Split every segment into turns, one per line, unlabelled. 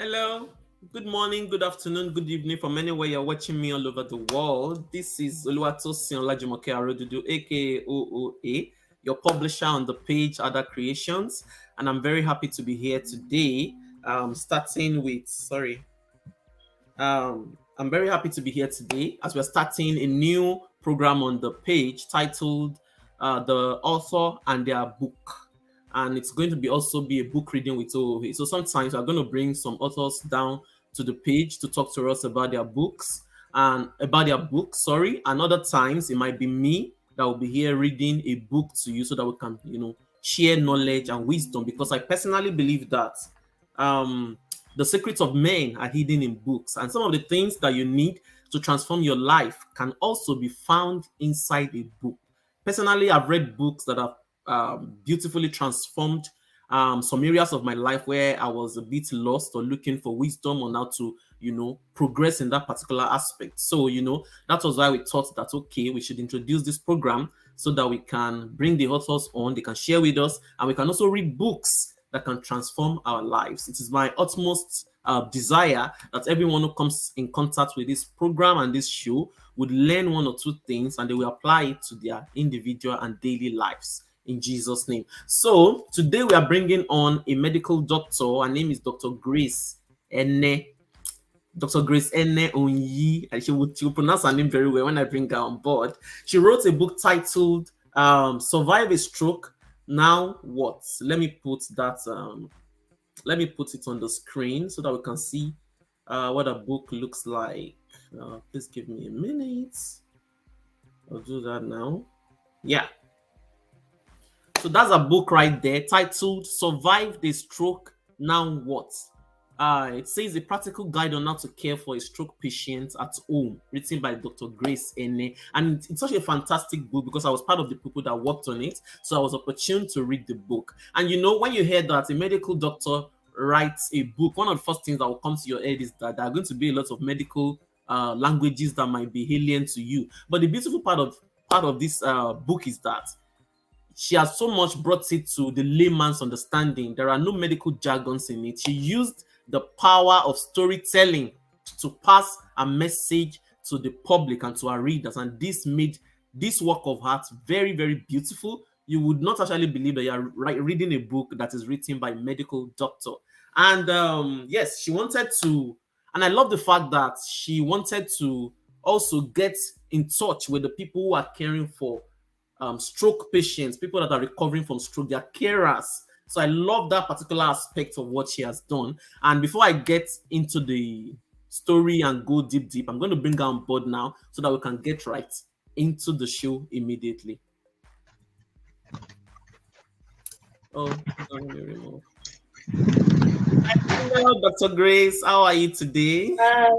Hello, good morning, good afternoon, good evening from anywhere you're watching me all over the world. This is Oluwatosin Olajumoke Arodudu, aka OOA, your publisher on the page Other Creations, and I'm very happy to be here today. I'm very happy to be here today as we're starting a new program on the page titled "The Author and Their Book." And it's going to be also be a book reading with OOA. So sometimes we're going to bring some authors down to the page to talk to us about their books and about their books, sorry. And other times it might be me that will be here reading a book to you so that we can, share knowledge and wisdom, because I personally believe that um the secrets of men are hidden in books, and some of the things that you need to transform your life can also be found inside a book. Personally, I've read books that have beautifully transformed some areas of my life where I was a bit lost or looking for wisdom on how to, progress in that particular aspect. So, that was why we thought that, okay, we should introduce this program so that we can bring the authors on, they can share with us, and we can also read books that can transform our lives. It is my utmost desire that everyone who comes in contact with this program and this show would learn one or two things and they will apply it to their individual and daily lives in Jesus' name. So today we are bringing on a medical doctor. Her name is Dr. Grace Ene. Dr. Grace Ene Onyi, and she will pronounce her name very well when I bring her on board. She wrote a book titled Survive a Stroke, Now What? Let me put it on the screen so that we can see what a book looks like. Please give me a minute. I'll do that now. Yeah. So that's a book right there titled Survive the Stroke, Now What? It says a practical guide on how to care for a stroke patient at home, written by Dr. Grace Ene. And it's such a fantastic book because I was part of the people that worked on it. So I was opportune to read the book. And when you hear that a medical doctor writes a book, one of the first things that will come to your head is that there are going to be a lot of medical languages that might be alien to you. But the beautiful part of this book is that she has so much brought it to the layman's understanding. There are no medical jargons in it. She used the power of storytelling to pass a message to the public and to our readers. And this made this work of art very, very beautiful. You would not actually believe that you are reading a book that is written by a medical doctor. And yes, she wanted to, and I love the fact that she wanted to also get in touch with the people who are caring for stroke patients, people that are recovering from stroke, they are carers. So I love that particular aspect of what she has done. And before I get into the story and go deep, I'm going to bring her on board now so that we can get right into the show immediately. Oh, hello, Dr. Grace. How are you today?
Hi,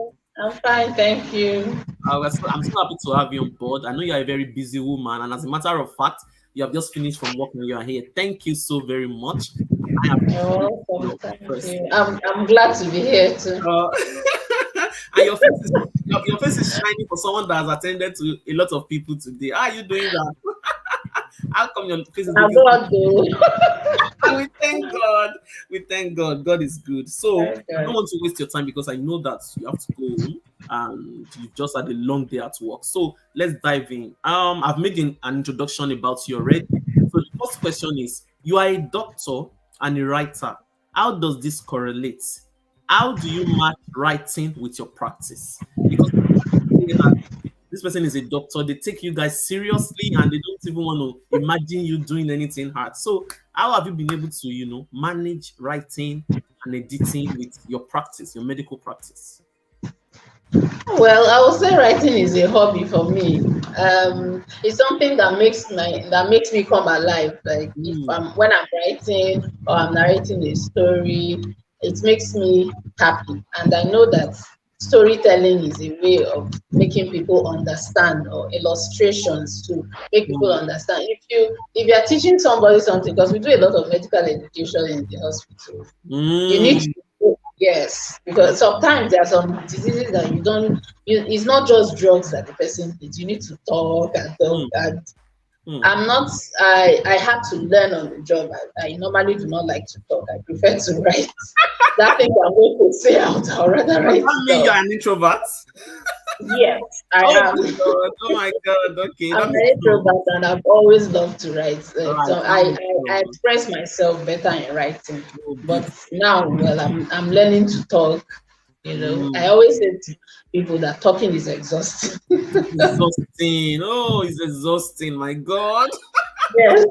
I'm fine, thank you.
I'm so happy to have you on board. I know you're a very busy woman, and as a matter of fact, you have just finished from work and you are here. Thank you so very much. I am
welcome, thank you. I'm glad to be here too.
And your face is shining for someone that has attended to a lot of people today. How are you doing that? How come your face is looking we thank God. We thank God. God is good. So I don't want to waste your time because I know that you have to go home and you've just had a long day at work. So let's dive in. I've made an introduction about you already. So the first question is: you are a doctor and a writer. How does this correlate? How do you match writing with your practice? Because this person is a doctor, they take you guys seriously and they don't even want to imagine you doing anything hard. So how have you been able to, manage writing and editing with your practice, your medical practice?
Well, I would say writing is a hobby for me. It's something that makes me come alive. Like when I'm writing or I'm narrating a story, it makes me happy. And I know that storytelling is a way of making people understand, or illustrations to make people understand. If you're teaching somebody something, because we do a lot of medical education in the hospital, you need to. Yes, because sometimes there are some diseases that it's not just drugs that the person needs. You need to talk and talk, and
Hmm.
I'm not. I had to learn on the job. I normally do not like to talk. I prefer to write. That thing I'm going to say out, I'll rather
Does
write
that
it
mean you're
down.
an introvert?
Yes, I
Oh
am.
my god! Oh my god! Okay,
I'm
that
an
makes sense.
introvert and I've always loved to write.
Right,
So
that
I,
makes
I
sense.
express myself better in writing.
Oh,
But
beautiful.
now, well, I'm learning to talk. I
Mm.
always say to people that talking is exhausting.
Exhausting. Oh, it's exhausting. My God.
Yes,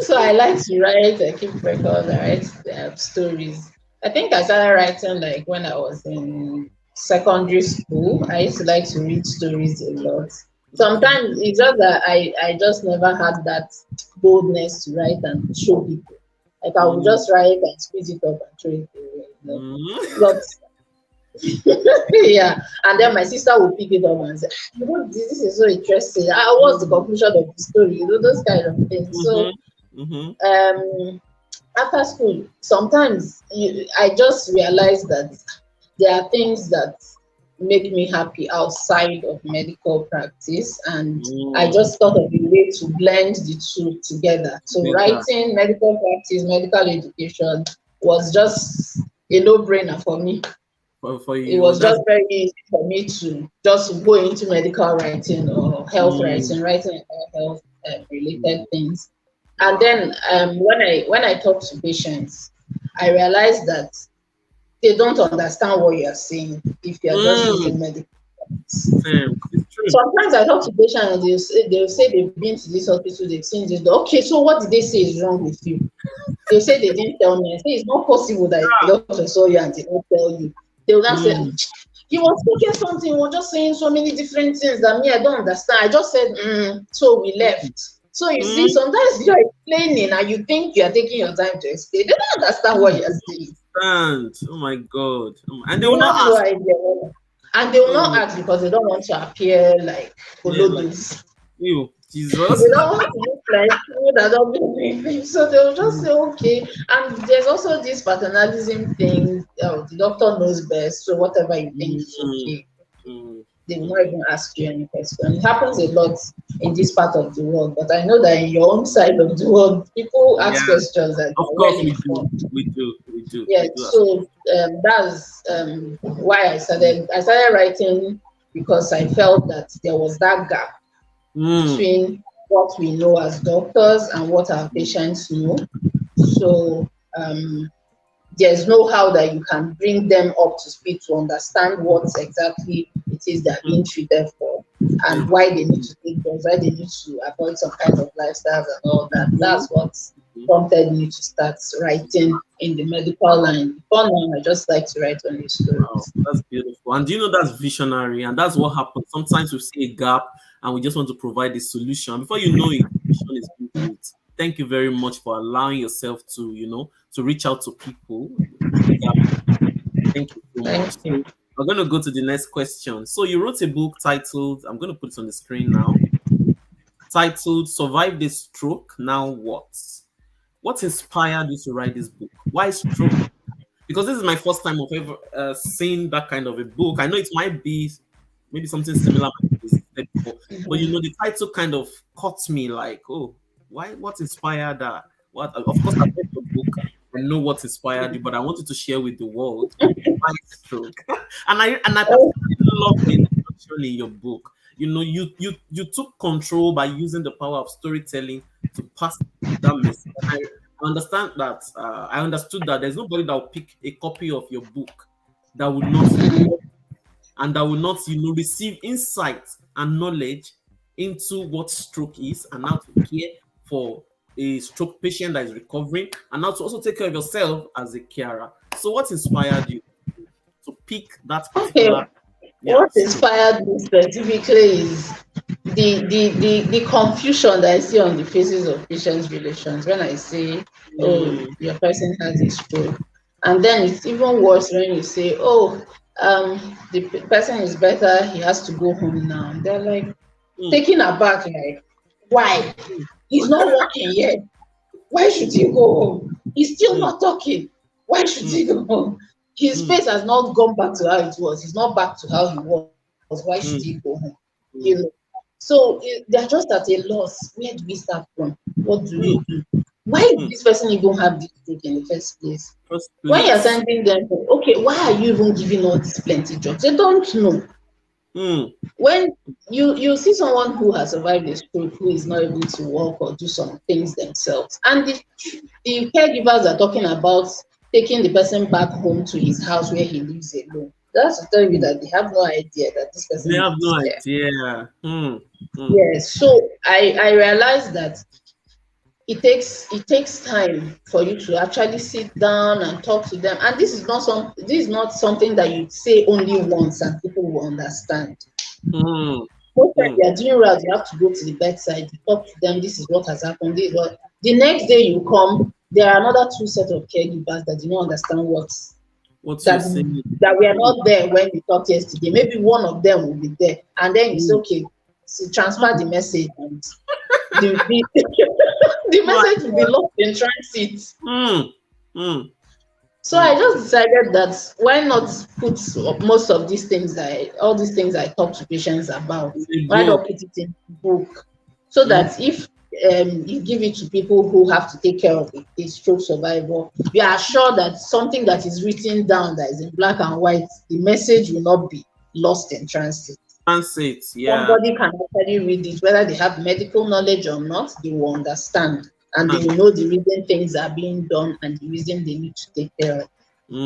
so I like to write. I keep records. I write stories. I think I started writing like when I was in secondary school. I used to like to read stories a lot.
Okay.
Sometimes it's just that I just never had that boldness to write and show people. Like I would
Mm.
just write and squeeze it up and throw it away.
Mm.
But yeah, and then my sister would pick it up and say, "Ah, this is so interesting. What's the
Mm.
conclusion of the story?" Those kind of things. So
Mm-hmm. Mm-hmm.
um after school sometimes I just realized that there are things that make me happy outside of medical practice, and I
Mm.
just thought of a way to blend the two together. So
Better
writing, medical practice, medical education was just a no-brainer for me.
for
It
you.
was
That's
just very easy for me to just go into medical writing or health
mm.
writing, writing about health related
Mm.
things. And
Wow.
then when I talk to patients, I realize that they don't understand what you're saying if you're just
Mm.
using medical terms.
Same. It's true.
Sometimes I talk to patients and they'll say they've been to this hospital, they've seen this. Okay, so what did they say is wrong with you? They'll say they didn't tell me. I say it's not possible that a doctor saw you and did not tell you. They will not say,
Mm.
he was speaking something, he was just saying so many different things that me, I don't understand. I just said, so we left. So you see,
Mm.
sometimes you're explaining and you think you're taking your time to explain. They don't understand what you're saying.
Stand. Oh my God. And they
They
will not
have no
ask.
idea. And they will
Oh
not
my.
ask because they don't want to appear like
Yeah, like
Olodos.
you,
They
Jesus.
don't want to look like people that don't believe him. So they'll just say, okay. And there's also this paternalism thing. The doctor knows best. So whatever you think is
Mm.
okay.
Mm.
They will
Mm.
not even ask you any question. It happens a lot in this part of the world. But I know that in your own side of the world, people ask
Yeah.
questions that
Of
are well
course we do.
informed.
We do. We do.
Yeah,
We do ask.
so that's why I started writing because I felt that there was that gap
Mm.
between what we know as doctors and what our patients know. So there's no how that you can bring them up to speed to understand what exactly it is they're
Mm.
being treated for and why they need to take drugs, why they need to avoid some kind of lifestyles and all that.
Mm.
That's what
Mm.
prompted me to start writing in the medical line. Before now, I just like to write only
Wow,
stories.
that's beautiful. And do you know that's visionary? And that's what happens. Sometimes we see a gap and we just want to provide a solution. Before you know it, vision is being built. Thank you very much for allowing yourself to, to reach out to people with the gap. Thank you so
Thank
much.
you.
So we're going to go to the next question. So you wrote a book titled, I'm going to put it on the screen now, titled Survive the Stroke, Now What? What inspired you to write this book? Why stroke? Because this is my first time of ever seeing that kind of a book. I know it might be maybe something similar might be said before, but the title kind of caught me like, oh, why? What inspired that? What? Of course, I've read the book. I know what inspired you, but I wanted to share with the world why stroke. and I
Oh,
particularly love the introduction in your book. You took control by using the power of storytelling to pass that message. I understand that. I understood that there's nobody that will pick a copy of your book that would not love and that will not, receive insight and knowledge into what stroke is and how to care for a stroke patient that is recovering and how to also take care of yourself as a carer. So, what inspired you to pick that
okay.
particular, yeah,
What
stroke?
inspired me specifically is the confusion that I see on the faces of patients' relations when I say, "Oh,
Mm,
your person has a stroke," and then it's even worse when you say, "Oh, the person is better. He has to go home now." They're like
mm,
taken aback, like, "Why?
mm,
He's not working yet. Why should he go home? He's still
mm,
not talking. Why should
mm,
he go home? His
mm,
face has not gone back to how it was. He's not back to how he was. Why should he
mm,
go home?" You
mm,
know. So they're just at a loss. Where do we start from? What do
mm,
we do? Why did
mm.
this person even have this stroke in the first place?
First
When you're
place.
sending them, okay, why are you even giving all these plenty jobs? They don't know.
Mm,
When you see someone who has survived a stroke who is not able to walk or do some things themselves, and the caregivers are talking about taking the person back home to his house where he lives alone. That's to tell you
mm.
that they have no idea that this
They
person
have no
needs care.
idea. Mm.
Yes, so I realized that it takes time for you to actually sit down and talk to them, and this is not something that you say only once and people will understand.
Mm.
Most times
Mm.
they are doing well, you have to go to the bedside, you talk to them, this is what has happened, this is what the next day you come, there are another two set of caregivers that do not understand what
What you're
that
saying.
that we are
Mm.
not there when we talked yesterday. Maybe one of them will be there, and then you say,
Mm.
okay, so transfer
Mm.
the message, and the the
My
message will be
God.
lost in transit.
Mm. Mm.
So I
Mm.
just decided that why not put most of these things all these things I talk to patients about,
In the
why not
book.
put it in the book so
Mm.
that if you give it to people who have to take care of a stroke survivor, you are sure that something that is written down that is in black and white, the message will not be lost in transit.
Transit. Yeah.
Somebody can actually read it, whether they have medical knowledge or not, they will understand and they
And
will know the reason things are being done and the reason they need to take care of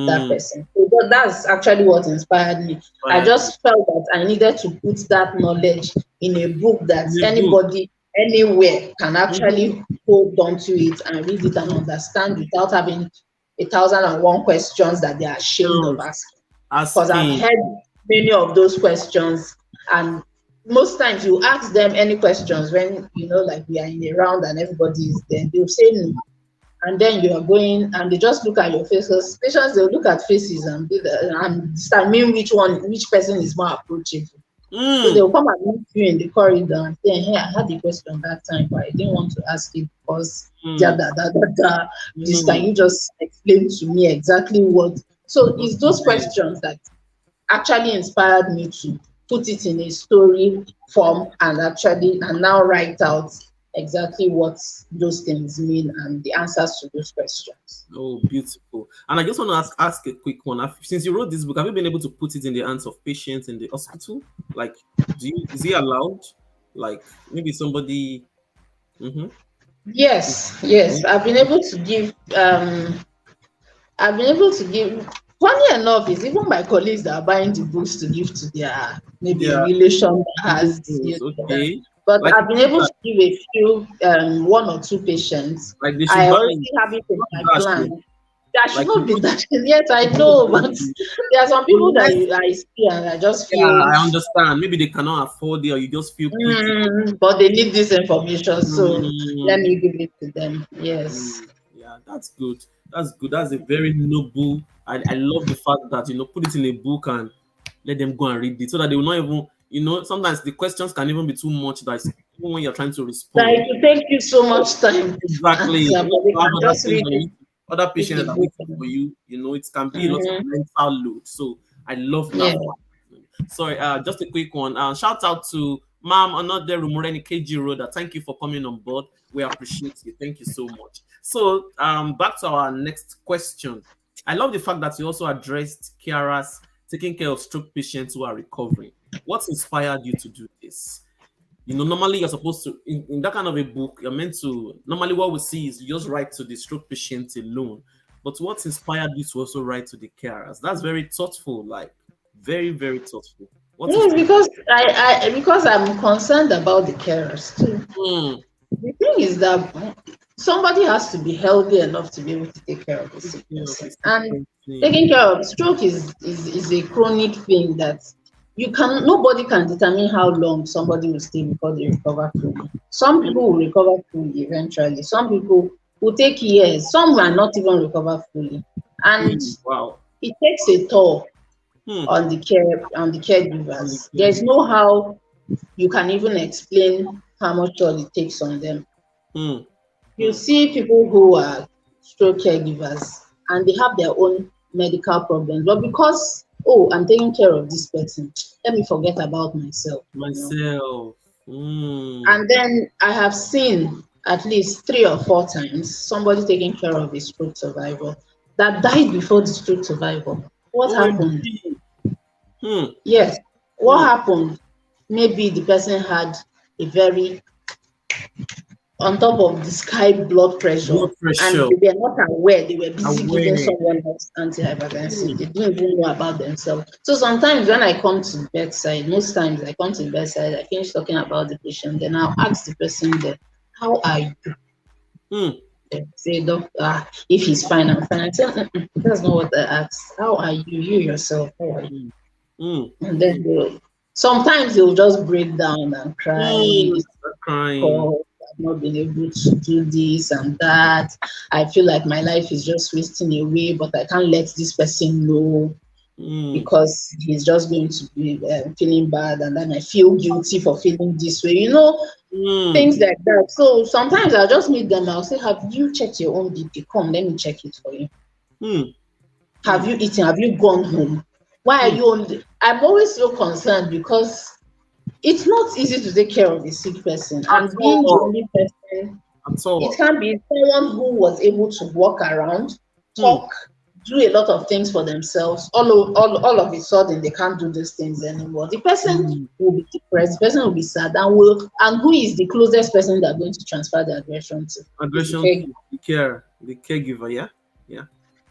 that
mm.
person. So that's actually what inspired me. I
Inspired you.
just felt that I needed to put that knowledge in a book that
In the book.
anybody anywhere can
Mm-hmm.
actually hold on to it and read it and
Mm-hmm.
understand without having 1,001 questions that they are ashamed of
Just
asking. Because I've
asking.
heard many of those questions, and most times you ask them any questions when like we are in a round and everybody is there, they'll say no, and then you are going and they just look at your face. Because patients, they'll look at faces and determine which person is more approachable. So
Mm.
they'll come and meet you in the corridor and say, hey, I had a question that time, but I didn't want to ask it because da
Mm.
da da da da. This can
Mm.
you just explain to me exactly what? So
What
it's
is
those
it?
questions that actually inspired me to put it in a story form and now write out exactly what those things mean and the answers to those questions.
Oh, beautiful. And I just want to ask a quick one. Since you wrote this book, have you been able to put it in the hands of patients in the hospital? Like, is it allowed? Like, maybe somebody. Mm-hmm.
Yes, yes. I've been able to give, funny enough, is even my colleagues that are buying the books to give to their maybe a
Yeah,
relation that has
relations.
that.
Okay.
But
Like,
I've been able to give a few, one or two patients.
like they
I
should buy
already
it.
have it in
Not
my
dash
plan.
you.
That should
Like,
not be that. Yes, I
it's not
know, but
dash you.
there are some people that
Unless,
I see and I just
yeah,
feel,
I understand. Maybe they cannot afford it, or you just feel pity.
but they need this information, so let
Mm,
me give it to them. Yes.
mm, yeah, that's good. That's good. That's a very noble. I love the fact that put it in a book and let them go and read it so that they will not even sometimes the questions can even be too much that even when you're trying to
That
respond.
it will take you so much time to
Exactly.
answer,
You
but they
have
can
other
just
things
read
that
it
other
with
patients
the
that are
book.
waiting for you. It can be a lot of
Mm-hmm.
mental load. So I love that
Yeah.
fact. Sorry, just a quick one. Shout out to Ma'am Another Rumoreni KG Road. Thank you for coming on board. We appreciate you. Thank you so much. So back to our next question. I love the fact that you also addressed carers taking care of stroke patients who are recovering. What inspired you to do this? Normally you're supposed to, in that kind of a book, you're meant to, normally what we see is you just write to the stroke patient alone. But what inspired you to also write to the carers? That's very thoughtful, like very, very thoughtful. What
Yes,
inspired?
because I'm concerned about the carers too.
Mm,
The thing is that somebody has to be healthy enough to be able to take care of a
take
sick
care of a
person.
sick
And
person.
taking care of stroke is a chronic thing that nobody can determine how long somebody will stay before they recover fully. Some people will recover fully eventually. Some people will take years. Some might not even recover fully. And
Wow.
it takes a toll
Hmm.
on the
On the
caregivers. There's
caregiver.
no how you can even explain how much toll it takes on them.
Hmm.
You
Hmm.
see people who are stroke caregivers and they have their own medical problems, but because, oh, I'm taking care of this person, let me forget about myself.
Myself. Mm.
And then I have seen at least 3 or 4 times somebody taking care of a stroke survivor that died before the stroke survivor. What happened?
OMG. Hmm.
Yes. What
Hmm.
happened? Maybe the person had a very on top of the sky blood pressure,
Blood
and
pressure.
they were not aware. They were busy giving
Aware.
someone else antihypertensive.
Hmm.
They didn't even know about themselves. So sometimes when I come to bedside, most times I come to bedside, I finish talking about the patient, then I'll ask the person there, how are you?
Hmm.
They say, doctor, if he's fine, I'm fine. I say, that's not what I asked. How are you? You yourself, how are you?
Hmm. Hmm.
And
Hmm.
then sometimes they'll just break down and cry.
Start crying.
Because I've not been able to do this and that. I feel like my life is just wasting away, but I can't let this person know
Hmm.
because he's just going to be feeling bad, and then I feel guilty for feeling this way.
Hmm.
Things like that. So sometimes I'll just meet them. I'll say, "Have you checked your own BP? Come, let me check it for you.
Hmm. Hmm.
Have you eaten? Have you gone home? Why are
Hmm.
you only?" I'm always so concerned because it's not easy to take care of a sick person,
At
and being the
all.
only person.
At
It
all.
can be someone who was able to walk around,
Hmm.
talk, do a lot of things for themselves. All of a sudden, they can't do these things anymore. The person
Hmm.
will be depressed, the person will be sad, and who is the closest person they're going to transfer the aggression to? Is the
Aggression
care,
to the care, the caregiver. Yeah. Yeah.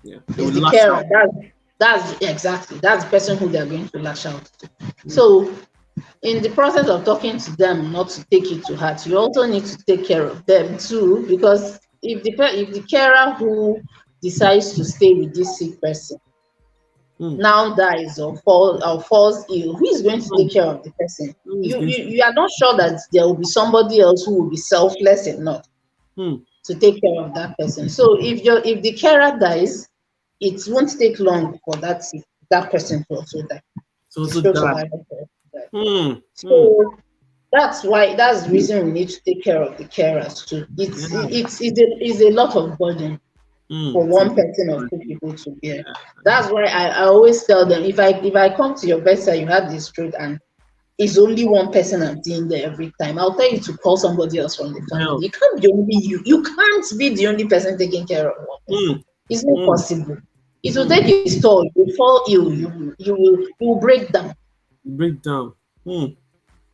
Yeah. They
is
will
the
lash
carer.
out.
That's exactly that's the person who they're going to lash out to.
Hmm.
So in the process of talking to them, not to take it to heart, you also need to take care of them too, because if the carer who decides to stay with this sick person
Hmm.
now dies or falls ill, who is going to
Hmm.
take care of the person?
Who is
You,
going
you
to?
you are not sure that there will be somebody else who will be selfless enough
Hmm.
to take care of that person. So if the carer dies, it won't take long for that person to also die.
So
The
also
stroke
die.
survivor to also die.
Hmm. Hmm.
So that's the reason we need to take care of the carers too.
Yeah.
It's a lot of burden
Hmm.
for
It's a
one
big
person or two
burden.
people to bear.
Yeah. Yeah.
That's why I always tell them, if I come to your bedside, you have this stroke, and it's only one person I'm seeing there every time, I'll tell you to call somebody else from the family.
Help.
It can't be only you. You can't be the only person taking care of one person.
Hmm.
It's not
Hmm.
possible. It will
Hmm.
take its toll. You will fall ill. You will break down.
Breakdown. Hmm.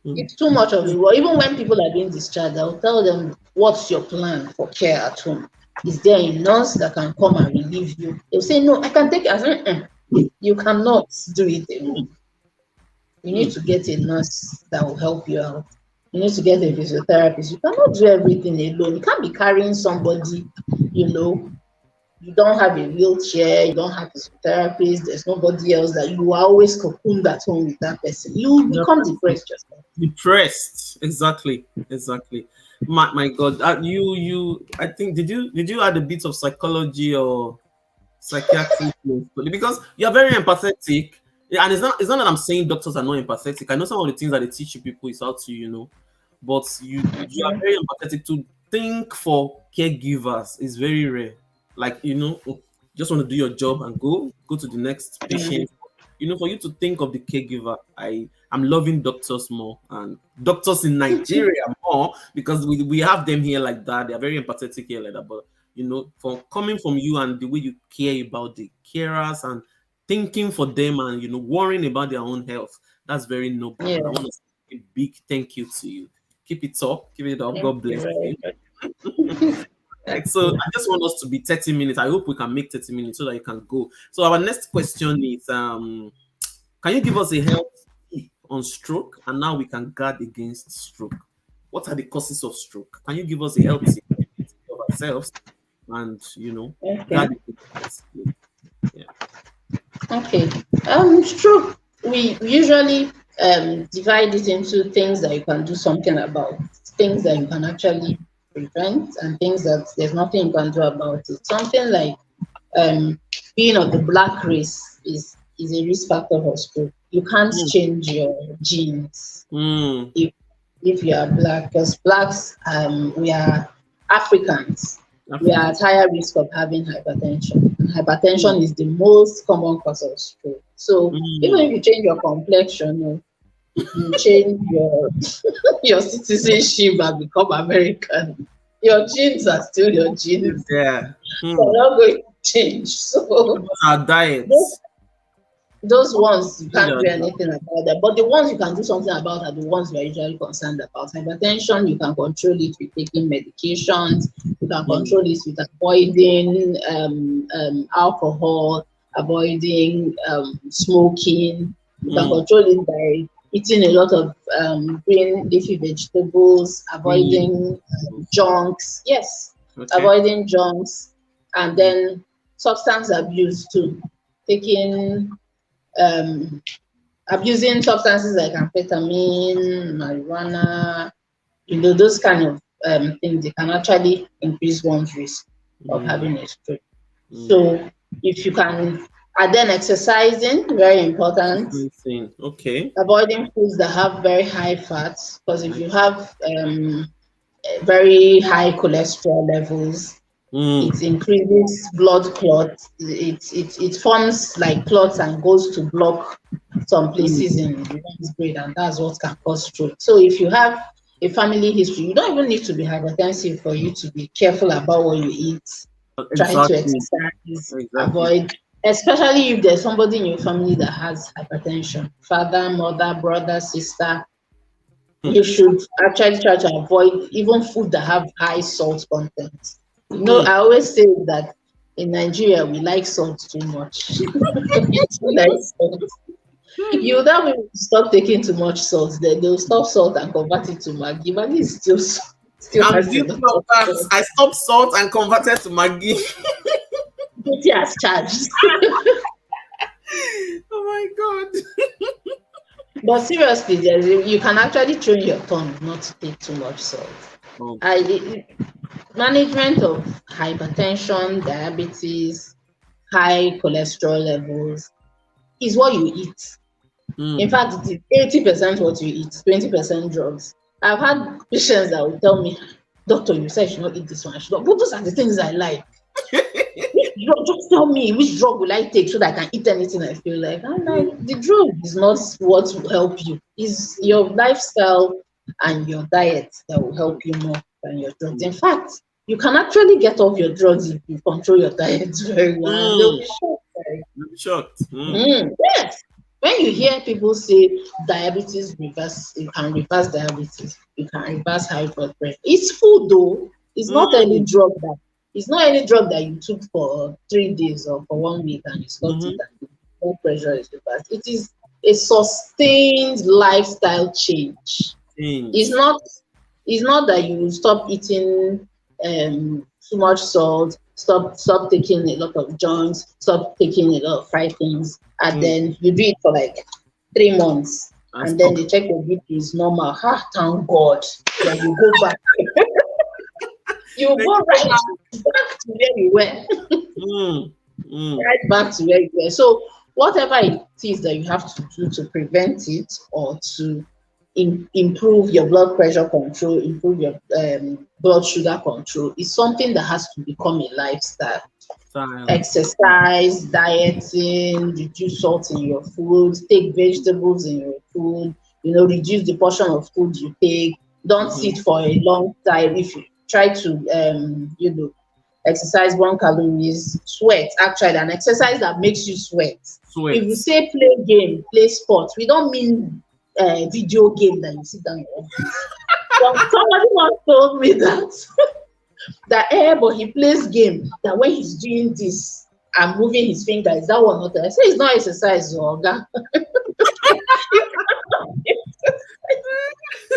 Hmm.
It's too much of it. Well, even when people are being discharged, I'll tell them, what's your plan for care at home? Is there a nurse that can come and relieve you? They'll say, no, I can take it. I say, you cannot do it
Hmm.
alone. You
Hmm.
need to get a nurse that will help you out. You need to get a physiotherapist. You cannot do everything alone. You can't be carrying somebody, you know, you don't have a wheelchair, you don't have a physiotherapist, there's nobody else, that you are always cocooned at home with that person. You will
Yeah.
become depressed yourself.
Depressed. Exactly. Exactly. My God. You. I think did you add a bit of psychology or psychiatric because you're very empathetic. Yeah, and it's not that I'm saying doctors are not empathetic. I know some of the things that they teach you people is how to, but you are very empathetic. To think for caregivers is very rare. Like, just want to do your job and go to the next
Mm.
patient. For you to think of the caregiver, I'm loving doctors more, and doctors in Nigeria more, because we have them here like that. They are very empathetic here like that. But from coming from you and the way you care about the carers and thinking for them and worrying about their own health, that's very noble.
Yeah,
And I want to say a big thank you to you. Keep it up.
thank
God
you
bless
very
you.
much.
Right, so I just want us to be 30 minutes. I hope we can make 30 minutes so that you can go. So our next question is can you give us a health tip on stroke, and now we can guard against stroke? What are the causes of stroke? Can you give us a health tip of ourselves and
Okay.
guard against it? Yeah.
Okay. Stroke. We usually divide it into things that you can do something about, things that you can actually prevent, and things that there's nothing you can do about it. Something like um, being of the black race is a risk factor for stroke. You can't
Mm,
change your genes
mm,
if if you are black, because blacks, we are Africans. We are
African.
at higher risk of having hypertension. And
Mm,
hypertension is the most common cause of stroke. So even
mm,
if you change your complexion, you change your your citizenship and become American, your genes are still your
It's
genes.
there.
They're not going to change.
What
So
about our
those,
diets?
those ones you
Change
can't
our
do
diet.
anything about that. But the ones you can do something about are the ones we're usually concerned about. Hypertension, you can control it with taking medications. You can
Mm,
control it with avoiding alcohol, avoiding smoking. You can
mm,
control it by eating a lot of green leafy vegetables,
really?
avoiding junks. Yes,
Okay.
avoiding junks, and
Mm,
then substance abuse too. Taking um, abusing substances like amphetamine, marijuana, those kind of things, they can actually increase one's risk of
mm,
having a stroke.
mm.
So if you can, and then exercising, very important.
Exercising. Okay.
Avoiding foods that have very high fats, because if
Like,
you have very high cholesterol levels,
mm,
it increases blood clots. It forms like clots and goes to block some
mm.
places in one's brain, and that's what can cause stroke. So if you have a family history, you don't even need to be hypertensive for you to be careful about what you eat, try to
Exactly.
exercise,
Exactly.
avoid, especially if there's somebody in your family that has hypertension, father, mother, brother, sister.
Mm,
You should actually try to avoid even food that have high salt content.
mm.
I always say that in Nigeria we like salt too much. We too like salt. You that will stop taking too much salt, then they'll stop salt and convert it to Maggi. Maggi is still still
I'm
has a
guilty
lot
of
of
that.
salt.
I stopped salt and converted to Maggi.
Guilty as charged.
Oh my god.
But seriously, you can actually train your tongue not to take too much salt. I management of hypertension, diabetes, high cholesterol levels is what you eat. In
Mm.
fact, it is 80% what you eat, 20% drugs. I've had patients that will tell me, Doctor, you said I should not eat this one. I should not. But those are the things I like. Which drug? Just tell me which drug will I take so that I can eat anything I feel like. I'm like, the drug is not what will help you. It's your lifestyle and your diet that will help you more than your drugs. In fact, you can actually get off your drugs if you control your diet very well, and they'll
Mm.
be shocked. Like,
I'm shocked. Mm.
yes. When you hear people say diabetes reverse, you can reverse diabetes, you can reverse high blood pressure. It's food though. It's not any
Mm.
drug that it's not any drug that you took for 3 days or for 1 week and you stopped it
Mm-hmm.
and the blood pressure is reversed. It is a sustained lifestyle change. It's
Change.
not it's not that you stop eating too much salt, stop taking a lot of junks, stop taking a lot of fried things, and
Mm.
then you do it for like 3 months,
And
and then
stop.
they check your BP is normal. Ah, thank God. Then you go back. You
Then
go
you go
right
back.
back to where you were.
Mm. Mm.
Right back to where you were. So whatever it is that you have to do to prevent it or to improve your blood pressure control, improve your blood sugar control, is something that has to become a lifestyle.
Style.
Exercise, dieting, reduce salt in your food, take vegetables in your food, reduce the portion of food you take. Don't
Mm-hmm.
sit for a long time. If you try to exercise, burn calories, sweat, actually an exercise that makes you sweat. If
Sweat.
you say play game, play sport, we don't mean video game that you sit down your office. Well, somebody once told me that but he plays game, that when he's doing this and moving his finger, is that one not? I say it's not exercise, oga.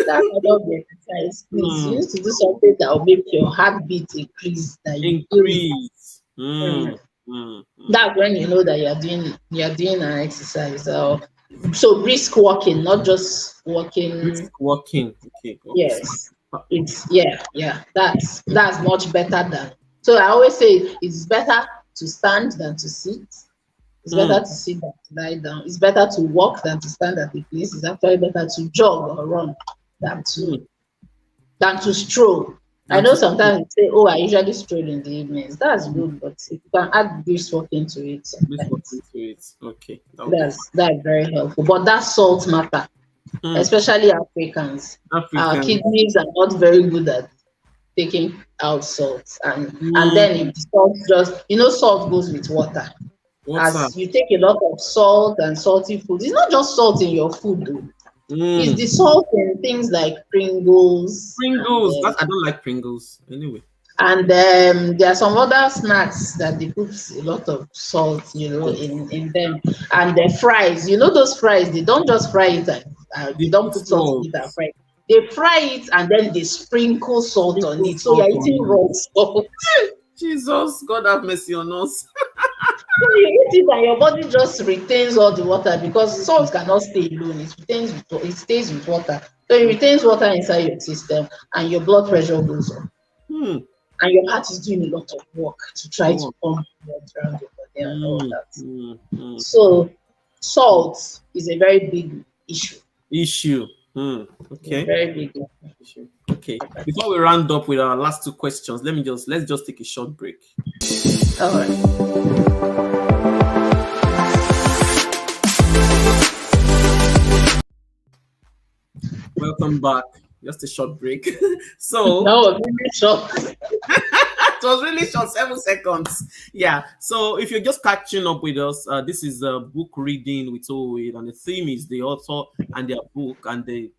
That cannot be exercise, please. You
Mm.
need to do something that will make your heartbeat increase, that you feel it.
Increase.
Mm.
Mm. Mm. Mm.
That's when you know that you're doing an exercise. So brisk walking, not just walking.
Brisk walking. Okay. Walk
Yes, it's yeah. That's much better than. So I always say it's better to stand than to sit. It's better
Mm.
to sit than to lie down. It's better to walk than to stand at a place. It's actually better to jog or run than to
Mm.
than to stroll. I
Down
know
to
sometimes you say, "Oh, I usually stroll in the evenings." That's good, but if you can add brisk walking to it,
brisk walking
sometimes
to it. Okay. That would be fine.
that's very helpful. But that salt matter.
Hmm.
especially Africans. Our
African.
kidneys are not very good at taking out salt, and then
Hmm.
if the salt just, salt goes with water.
Water.
As you take a lot of salt and salty food, it's not just salt in your food though. It's
Hmm.
the salt in things like Pringles
Pringles. That I don't like Pringles. Anyway.
there are some other snacks that they put a lot of salt,
Salt.
in them. And the fries, those fries, they don't just fry it and
They
they don't
put
put salt in
salt.
it and fry it. They fry it and then they sprinkle salt on
Sprinkle
it. So you're
salt on
eating raw
it.
salt.
Jesus, God have mercy on us.
So you eat it and your body just retains all the water because salt cannot stay alone. It stays with water. So it retains water inside your system and your blood pressure goes up.
Hmm.
And your heart is doing a lot of work to try to
Oh.
pump blood around your body and all
Hmm.
that.
Hmm. Hmm.
So salt is a very big issue.
Issue. Hmm.
A
Okay.
very big
Issue. Okay. Before we round up with our last two questions, let's just take a short break.
issue. All right.
Welcome back. Just a short break.
That
So
was really short.
it was really short, 7 seconds. Yeah. So if you're just catching up with us, this is a book reading with OOA, and the theme is the author and their book. And the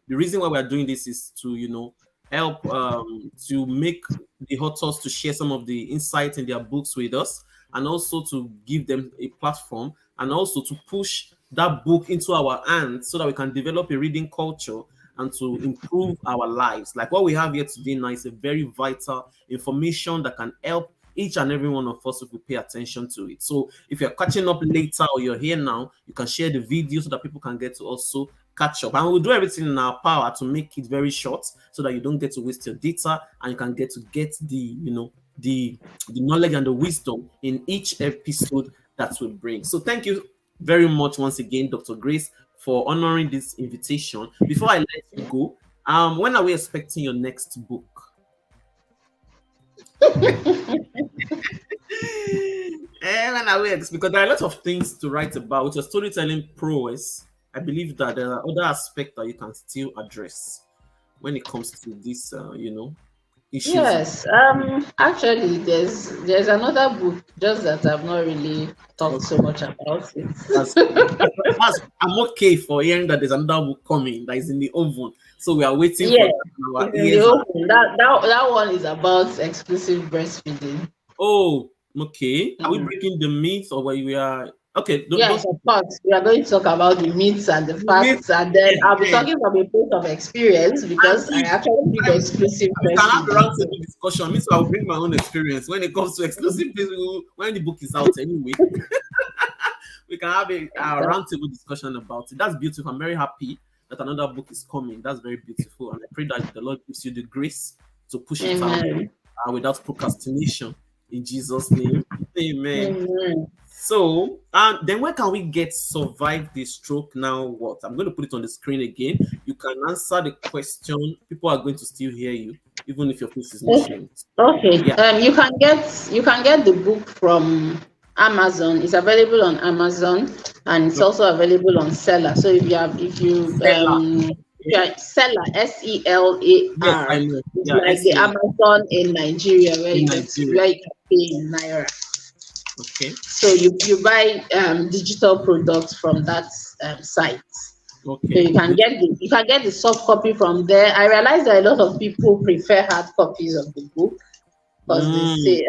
reason why we're doing this is to help to make the authors to share some of the insights in their books with us, and also to give them a platform, and also to push that book into our hands so that we can develop a reading culture and to improve our lives. Like what we have here today now is a very vital information that can help each and every one of us if we pay attention to it. So if you're catching up later or you're here now, you can share the video so that people can get to also catch up. And we'll do everything in our power to make it very short so that you don't get to waste your data and you can get the knowledge and the wisdom in each episode that we bring. So thank you very much once again, Dr. Grace, for honoring this invitation. Before I let you go, when are we expecting your next book? When are we because there are a lot of things to write about, which are storytelling prowess. I believe that there are other aspects that you can still address when it comes to these, issues.
Yes. Actually, there's another book just that I've not really talked so
Okay,
much about
that's
it.
fine. I'm okay for hearing that there's another book coming that is in the oven. So we are waiting for
Yeah,
that. And our
it's in the
ears are.
open. That one is about exclusive breastfeeding.
Oh, okay. Are we
Mm.
breaking the myth or where we are? Okay, don't
Yes, of course. We are going to talk about the myths and the
the myth.
facts, and then I'll be
And
talking from a place of experience because I
if
actually did exclusive
we can have a
breastfeeding. So,
roundtable discussion. Means I'll bring my own experience when it comes to exclusive places. When the book is out anyway, we can have a
exactly.
roundtable discussion about it. That's beautiful. I'm very happy that another book is coming. That's very beautiful, and I pray that the Lord gives you the grace to push it out
Amen.
without procrastination. In Jesus' name, Amen.
Amen.
So, then where can we get survive the stroke now? What I'm going to put it on the screen again. You can answer the question. People are going to still hear you, even if your face is not
Okay.
showing.
Okay.
Yeah.
You can get the book from Amazon. It's available on Amazon and it's
Okay.
also available on Seller. So
Seller.
if you
Okay.
are Seller,
Yes, I
SELAR,
know.
it's
Yeah,
like the
SEL
Amazon in Nigeria where
in
you
Nigeria.
where you can pay in naira.
Okay.
So you buy digital products from that site. So
Okay.
you can get the soft copy from there. I realize that a lot of people prefer hard copies of the book because they
Mm,
say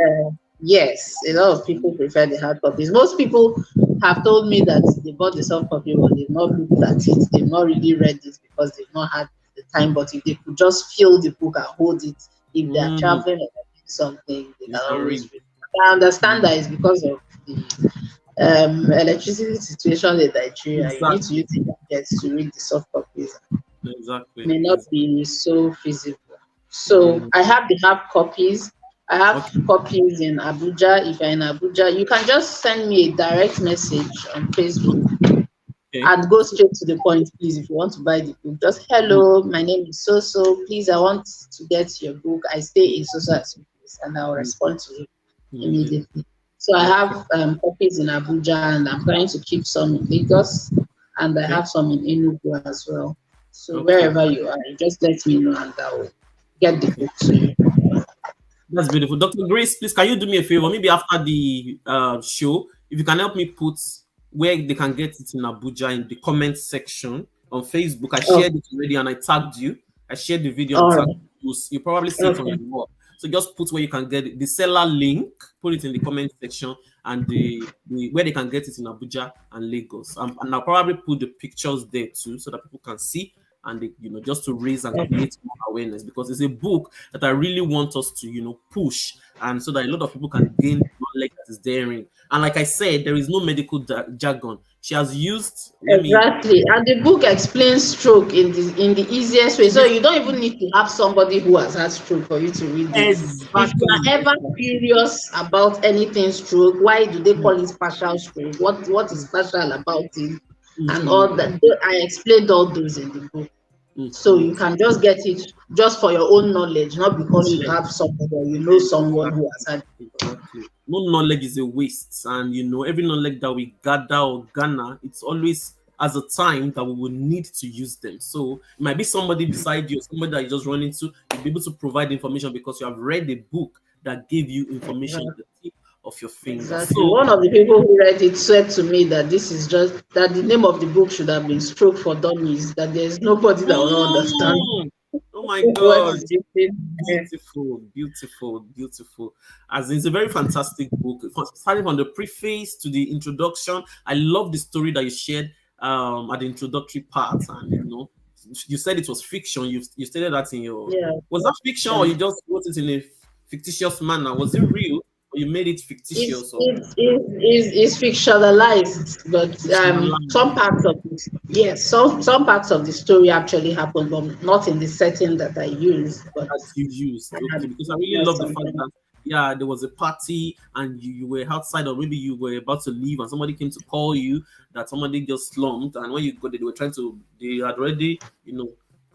yes, a lot of people prefer the hard copies. Most people have told me that they bought the soft copy but they've not looked at it, they've not really read it because they've not had the time. But if they could just feel the book and hold it, if they are
mm.
traveling or doing something, they
You
can
can
always
read.
read. I understand
Mm,
that it's because of the electricity situation in Nigeria. You need to
exactly.
use the gadgets to read the soft copies.
Exactly.
May not be so feasible. So
Mm,
I have the hard copies. I have
okay.
copies in Abuja. If you're in Abuja, you can just send me a direct message on Facebook
Okay.
and go straight to the point, please. If you want to buy the book, just
Mm,
hello, my name is so so. Please, I want to get your book. I stay in so so and so place, and I'll
mm,
respond to you
immediately.
immediately. So I
Okay.
have copies in Abuja, and I'm planning to keep some in Lagos. and I
Okay.
have some in Enugu as well. So
Okay.
wherever you are, you just let me know and I will get the
Okay.
book to you.
That's beautiful. Dr. Grace, please, can you do me a favor? Maybe after the show, if you can help me put where they can get it in Abuja in the comment section on Facebook. I
Oh,
shared it already and I tagged you. I shared the video and
all
tagged
right.
you. You probably see it on
Okay.
your wall. So just put where you can get it. The seller link, put it in the comment section, and the where they can get it in Abuja and Lagos. And I'll probably put the pictures there too so that people can see and they, just to raise and
Okay.
create more awareness, because it's a book that I really want us to push, and so that a lot of people can gain knowledge that is therein. And like I said, there is no medical jargon. She has used, let me,
Exactly. And the book explains stroke in the easiest way. So
yes,
you don't even need to have somebody who has had stroke for you to read it. If you
exactly,
are ever curious about anything stroke, why do they
mm,
call it partial stroke? What is
mm,
special about it?
mm,
And
mm,
all that. I explained all those in the book.
mm,
So
mm.
you can just get it just for your own knowledge, not because you
Knowledge.
have somebody or you know someone who
Exactly.
has had.
Exactly. No knowledge is a waste. And every knowledge that we gather or garner, it's always as a time that we will need to use them. So it might be somebody beside you, somebody that you just run into, you'll be able to provide information because you have read a book that gave you information at the tip of your finger.
Exactly.
So
One of the people who read it said to me that this is just that the name of the book should have been Stroke for Dummies, that there's nobody that will understand
mm, oh my
what
god.
is written there.
Beautiful, beautiful, beautiful. As in, it's a very fantastic book. Starting from the preface to the introduction, I love the story that you shared at the introductory part, and you said it was fiction. You stated that in your.
Yeah.
Was that fiction, or
Yeah.
you just wrote it in a fictitious manner? Was it real, or you made it
It's
fictitious or
it's it's fictionalized, but
fictionalized?
some parts of it, yes, some parts of the story actually happened, but not in the setting that I used. But
That you used.
I
Okay,
had
because I really
just
love the fact
something.
that yeah, there was a party and you were outside, or maybe you were about to leave and somebody came to call you that somebody just slumped, and when you got there, they had already,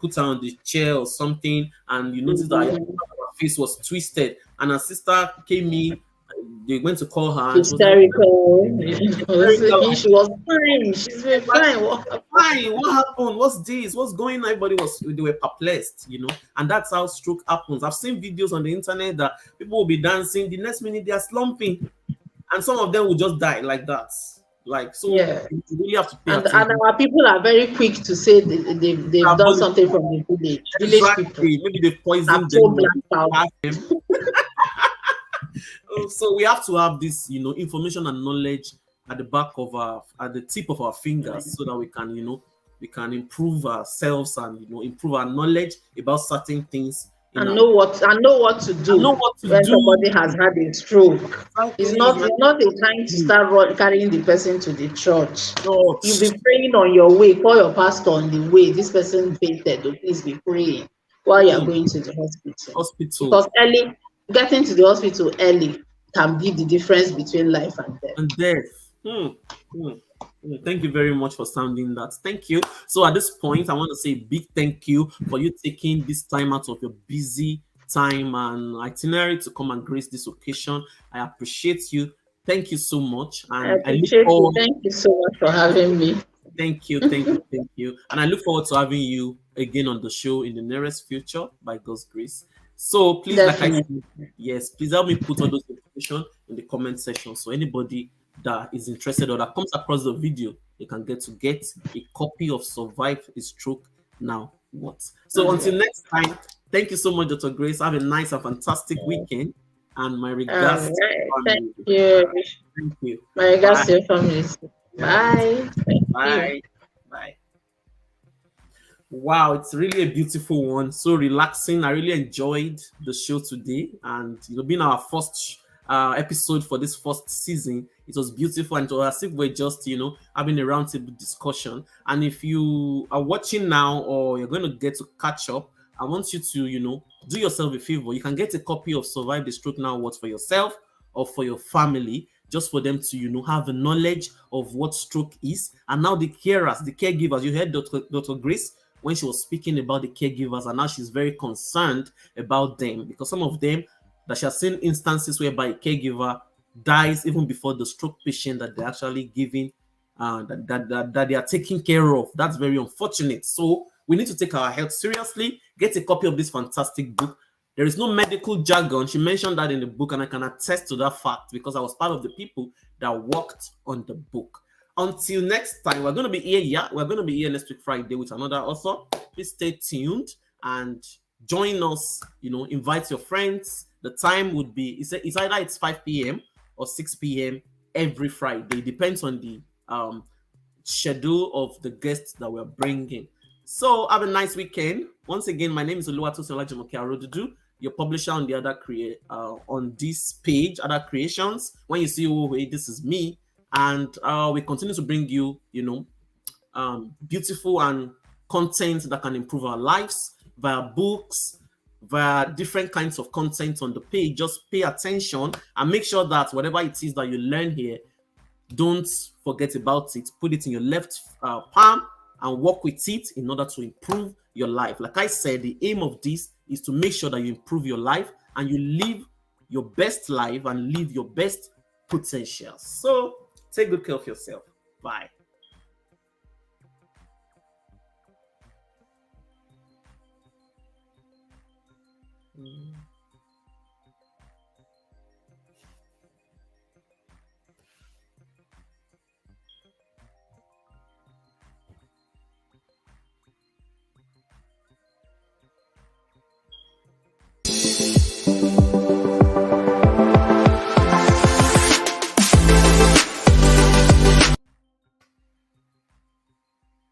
put her on the chair or something, and you noticed that her
Mhm.
face was twisted, and her sister came in, they went to call her and she was like,
Hysterical.
hysterical,
She was fine. She's been fine. What happened?
fine, what happened? What's this? What's going on? Everybody they were perplexed, and that's how stroke happens. I've seen videos on the internet that people will be dancing, the next minute they are slumping, and some of them will just die like that. Like, so
Yeah.
you really have to pay
And
attention.
our people are very quick to say they've done
Diabolical.
something from the village. Village people
Exactly. Maybe they
have
poisoned
so
them or
black
they
out.
stabbed them. So we have to have this, information and knowledge at the tip of our fingers, so that we can improve ourselves and improve our knowledge about certain things in
And
our
know what to
and know
do
what to
when
do.
somebody has had a stroke.
Exactly.
It's not a time to start carrying the person to the church. You'll
Church.
be praying on your way. Call your pastor on the way. This person fainted. Oh, please be praying while you are
Mm,
going to the hospital.
hospital.
Because getting to the hospital early can be the difference between life and death.
And death. Hmm. Thank you very much for sounding that. Thank you. So at this point, I want to say a big thank you for you taking this time out of your busy time and itinerary to come and grace this occasion. I appreciate you. Thank you so much.
I
And I look
appreciate you.
forward.
Thank you so much for having me.
Thank you, thank you, thank you. And I look forward to having you again on the show in the nearest future by God's grace. So please, like I
Definitely.
said, yes, please help me put all those information in the comment section. So anybody that is interested or that comes across the video, they can get a copy of Survive a Stroke Now What. So until next time, thank you so much, Dr. Grace. Have a nice and fantastic weekend. And my
All
regards to
right.
your
Thank
family.
you.
Thank you.
My regards
Bye.
to your family.
Yeah, you too.
Bye. Thank you.
Bye. Bye. Wow, it's really a beautiful one. So relaxing. I really enjoyed the show today, and being our first episode for this first season, it was beautiful, and it was as if we're just having a roundtable discussion. And if you are watching now or you're going to get to catch up, I want you to do yourself a favor. You can get a copy of Survive the Stroke Now What for yourself or for your family, just for them to have the knowledge of what stroke is. And now the carers, the caregivers, you heard Dr. Grace when she was speaking about the caregivers, and now she's very concerned about them, because some of them that she has seen instances whereby a caregiver dies even before the stroke patient that they're actually giving that they are taken care of. That's very unfortunate. So we need to take our health seriously. Get a copy of this fantastic book. There is no medical jargon. She mentioned that in the book, and I can attest to that fact because I was part of the people that worked on the book. Until next time, we're going to be here. Yeah, we're going to be here next week, Friday, with another author. Please stay tuned and join us. Invite your friends. The time would be it's either it's 5 p.m. or 6 p.m. every Friday. It depends on the schedule of the guests that we're bringing. So have a nice weekend. Once again, my name is Oluwatosin Olajumoke Arodudu, your publisher on the on this page, other creations. When you see OOA, this is me, and we continue to bring you, beautiful and content that can improve our lives via books, via different kinds of content on the page. Just pay attention and make sure that whatever it is that you learn here, don't forget about it. Put it in your left palm and work with it in order to improve your life. Like I said, the aim of this is to make sure that you improve your life and you live your best life and live your best potential. So take good care of yourself. Bye.